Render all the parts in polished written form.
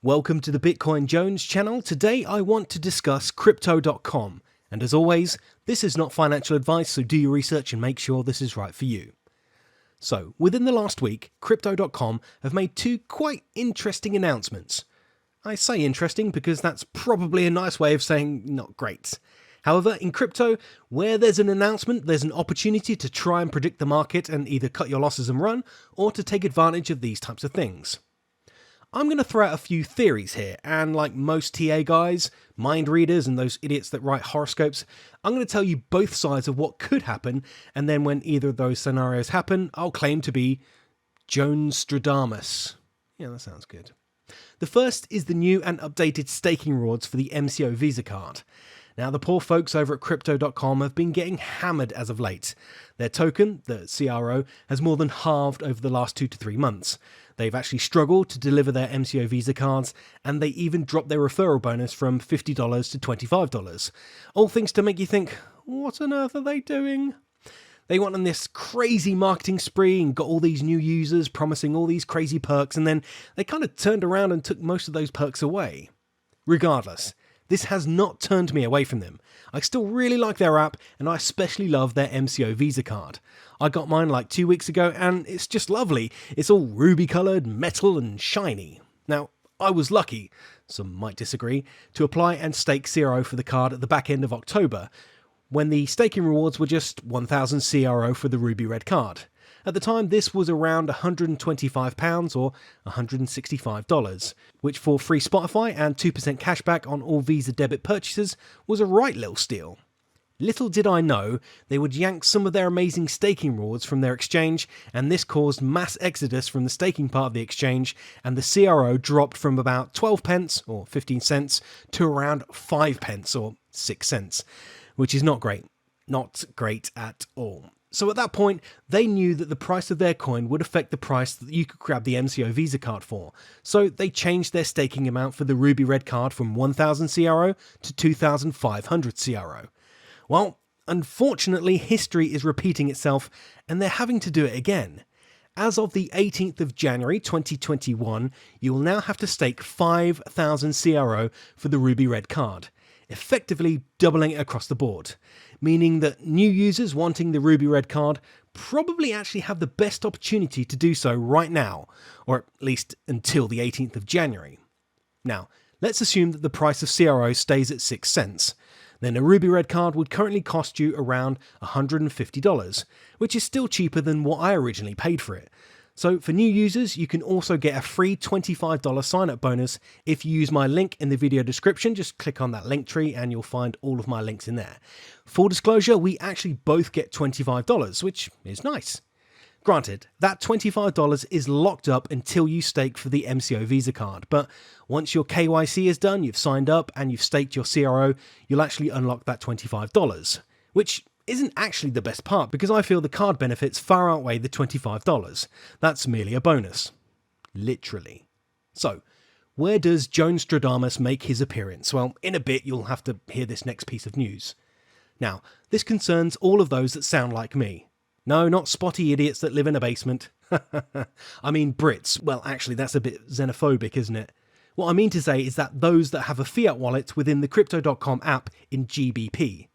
Welcome to the Bitcoin Jones channel. Today I want to discuss crypto.com. And as always, this is not financial advice, so do your research and make sure this is right for you. So, within the last week, crypto.com have made two quite interesting announcements. I say interesting because that's probably a nice way of saying not great. However, in crypto, where there's an announcement, there's an opportunity to try and predict the market and either cut your losses and run, or to take advantage of these types of things. I'm going to throw out a few theories here, and like most TA guys, mind readers and those idiots that write horoscopes, I'm going to tell you both sides of what could happen, and then when either of those scenarios happen, I'll claim to be Jones-Stradamus. Yeah, that sounds good. The first is the new and updated staking rewards for the MCO Visa card. Now, the poor folks over at Crypto.com have been getting hammered as of late. Their token, the CRO, has more than halved over the last 2 to 3 months. They've actually struggled to deliver their MCO Visa cards, and they even dropped their referral bonus from $50 to $25. All things to make you think, what on earth are they doing? They went on this crazy marketing spree and got all these new users promising all these crazy perks, and then they kind of turned around and took most of those perks away. Regardless, this has not turned me away from them. I still really like their app, and I especially love their MCO Visa card. I got mine like 2 weeks ago, and it's just lovely. It's all ruby coloured, metal and shiny. Now, I was lucky, some might disagree, to apply and stake CRO for the card at the back end of October, when the staking rewards were just 1,000 CRO for the ruby red card. At the time, this was around £125 or $165, which for free Spotify and 2% cashback on all Visa debit purchases was a right little steal. Little did I know, they would yank some of their amazing staking rewards from their exchange, and this caused mass exodus from the staking part of the exchange, and the CRO dropped from about 12 pence or 15 cents to around 5 pence or 6 cents, which is not great. Not great at all. So at that point, they knew that the price of their coin would affect the price that you could grab the MCO Visa card for. So they changed their staking amount for the Ruby Red card from 1,000 CRO to 2,500 CRO. Well, unfortunately, history is repeating itself, and they're having to do it again. As of the 18th of January 2021, you will now have to stake 5,000 CRO for the Ruby Red card, effectively doubling it across the board, meaning that new users wanting the Ruby Red card probably actually have the best opportunity to do so right now, or at least until the 18th of January. Now, let's assume that the price of CRO stays at 6 cents. Then a Ruby Red card would currently cost you around $150, which is still cheaper than what I originally paid for it. So for new users, you can also get a free $25 sign-up bonus if you use my link in the video description. Just click on that link tree and you'll find all of my links in there. Full disclosure, we actually both get $25, which is nice. Granted, that $25 is locked up until you stake for the MCO Visa card, but once your KYC is done, you've signed up and you've staked your CRO, you'll actually unlock that $25, which isn't actually the best part because I feel the card benefits far outweigh the $25. That's merely a bonus. Literally. So, where does Jones-Stradamus make his appearance? Well, in a bit you'll have to hear this next piece of news. Now, this concerns all of those that sound like me. No, not spotty idiots that live in a basement. I mean Brits. Well, actually, that's a bit xenophobic, isn't it? What I mean to say is that those that have a fiat wallet within the Crypto.com app in GBP.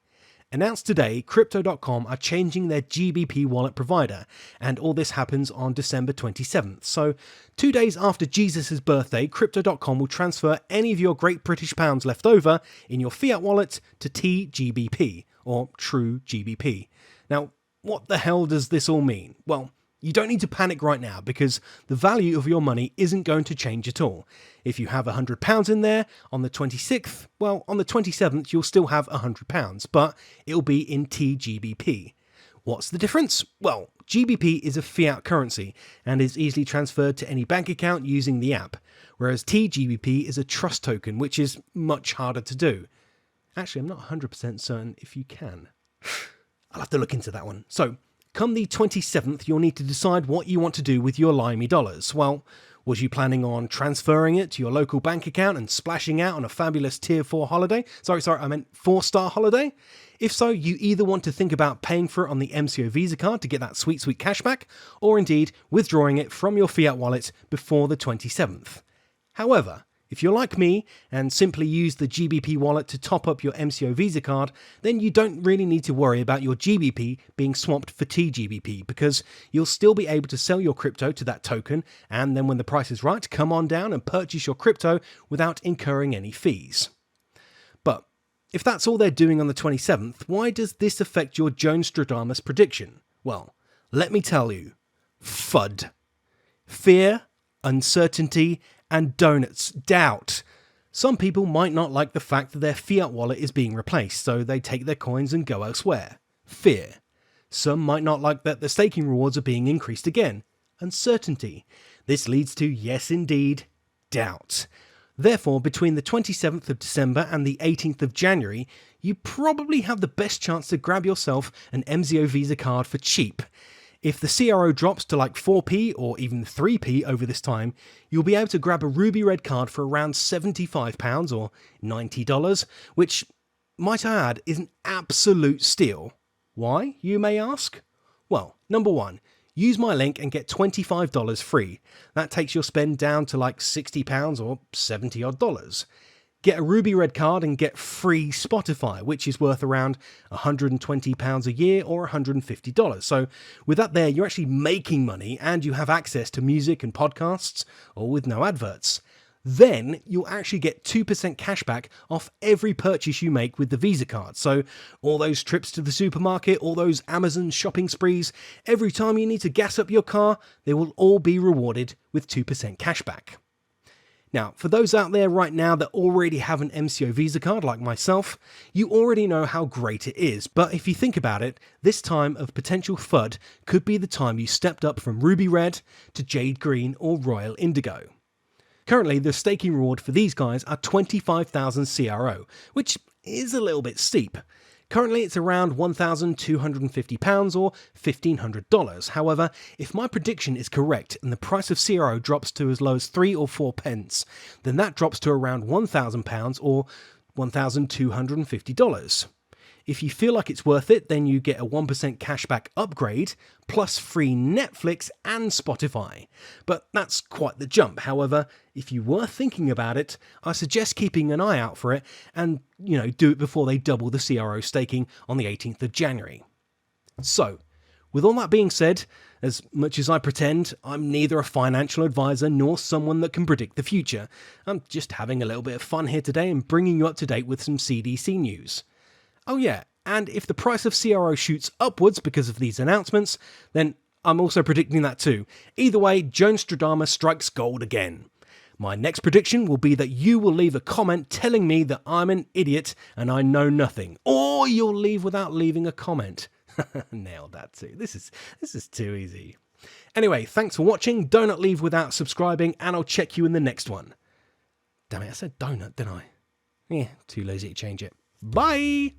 Announced today, Crypto.com are changing their GBP wallet provider, and all this happens on December 27th. So, 2 days after Jesus' birthday, Crypto.com will transfer any of your Great British Pounds left over in your fiat wallet to TGBP, or True GBP. Now, what the hell does this all mean? Well, you don't need to panic right now because the value of your money isn't going to change at all. If you have £100 in there on the 26th, well, on the 27th you'll still have £100, but it'll be in TGBP. What's the difference? Well, GBP is a fiat currency and is easily transferred to any bank account using the app, whereas TGBP is a trust token, which is much harder to do. Actually, I'm not 100% certain if you can. I'll have to look into that one. So, come the 27th, you'll need to decide what you want to do with your limey dollars. Well, was you planning on transferring it to your local bank account and splashing out on a fabulous tier 4 holiday? Sorry, I meant 4-star holiday? If so, you either want to think about paying for it on the MCO Visa card to get that sweet, sweet cashback, or indeed withdrawing it from your fiat wallet before the 27th. However, If you're like me and simply use the GBP wallet to top up your MCO Visa card, then you don't really need to worry about your GBP being swapped for TGBP, because you'll still be able to sell your crypto to that token, and then when the price is right, come on down and purchase your crypto without incurring any fees. But if that's all they're doing on the 27th, why does this affect your Jones-Stradamus prediction? Well, let me tell you. FUD. Fear, uncertainty, and donuts, doubt. Some people might not like the fact that their fiat wallet is being replaced, so they take their coins and go elsewhere. Fear. Some might not like that the staking rewards are being increased again. Uncertainty. This leads to, yes indeed, doubt. Therefore, between the 27th of December and the 18th of January, you probably have the best chance to grab yourself an MCO Visa card for cheap. If the CRO drops to like 4p or even 3p over this time, you'll be able to grab a ruby red card for around £75 or $90, which, might I add, is an absolute steal. Why, you may ask? Well, number one, use my link and get $25 free. That takes your spend down to like £60 or $70 odd. Get a ruby red card and get free Spotify, which is worth around £120 a year or $150. So with that there, you're actually making money and you have access to music and podcasts, all with no adverts. Then you'll actually get 2% cashback off every purchase you make with the Visa card. So all those trips to the supermarket, all those Amazon shopping sprees, every time you need to gas up your car, they will all be rewarded with 2% cashback. Now, for those out there right now that already have an MCO Visa card like myself, you already know how great it is, but if you think about it, this time of potential FUD could be the time you stepped up from Ruby Red to Jade Green or Royal Indigo. Currently, the staking reward for these guys are 25,000 CRO, which is a little bit steep. Currently, it's around £1,250 or $1,500. However, if my prediction is correct and the price of CRO drops to as low as 3 or 4 pence, then that drops to around £1,000 or $1,250. If you feel like it's worth it, then you get a 1% cashback upgrade, plus free Netflix and Spotify. But that's quite the jump. However, if you were thinking about it, I suggest keeping an eye out for it and, do it before they double the CRO staking on the 18th of January. So, with all that being said, as much as I pretend, I'm neither a financial advisor nor someone that can predict the future. I'm just having a little bit of fun here today and bringing you up to date with some CDC news. Oh yeah, and if the price of CRO shoots upwards because of these announcements, then I'm also predicting that too. Either way, Jones-Stradamus strikes gold again. My next prediction will be that you will leave a comment telling me that I'm an idiot and I know nothing. Or you'll leave without leaving a comment. Nailed that too. This is too easy. Anyway, thanks for watching. Don't leave without subscribing, and I'll check you in the next one. Damn it, I said donut, didn't I? Yeah, too lazy to change it. Bye!